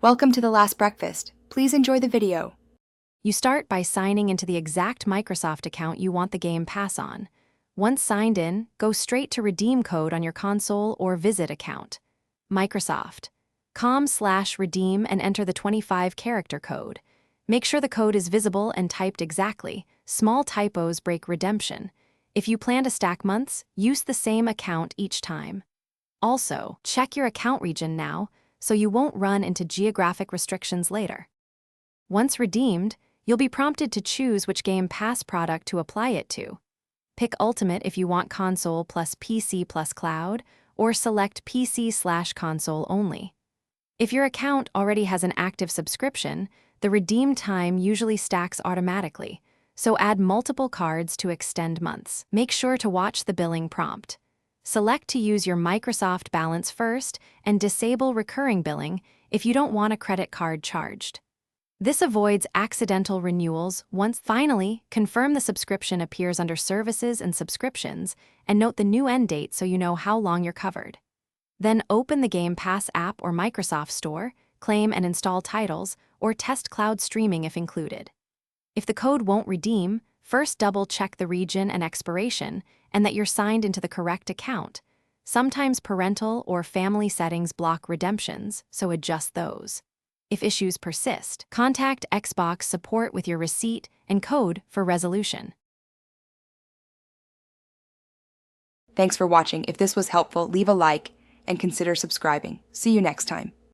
Welcome to The Last Breakfast. Please enjoy the video. You start by signing into the exact Microsoft account you want the Game Pass on. Once signed in, go straight to redeem code on your console or visit account. Microsoft.com/redeem and enter the 25-character code. Make sure the code is visible and typed exactly. Small typos break redemption. If you plan to stack months, use the same account each time. Also, check your account region now, so you won't run into geographic restrictions later. Once redeemed, you'll be prompted to choose which Game Pass product to apply it to. Pick Ultimate if you want console plus PC plus cloud, or select PC/console only. If your account already has an active subscription, the redeem time usually stacks automatically, so add multiple cards to extend months. Make sure to watch the billing prompt. Select to use your Microsoft balance first and disable recurring billing if you don't want a credit card charged. This avoids accidental renewals. Finally, confirm the subscription appears under Services and Subscriptions and note the new end date so you know how long you're covered. Then open the Game Pass app or Microsoft Store, claim and install titles, or test cloud streaming if included. If the code won't redeem, first double-check the region and expiration and that you're signed into the correct account. Sometimes parental or family settings block redemptions, so adjust those. If issues persist, contact Xbox support with your receipt and code for resolution. Thanks for watching. If this was helpful, leave a like and consider subscribing. See you next time.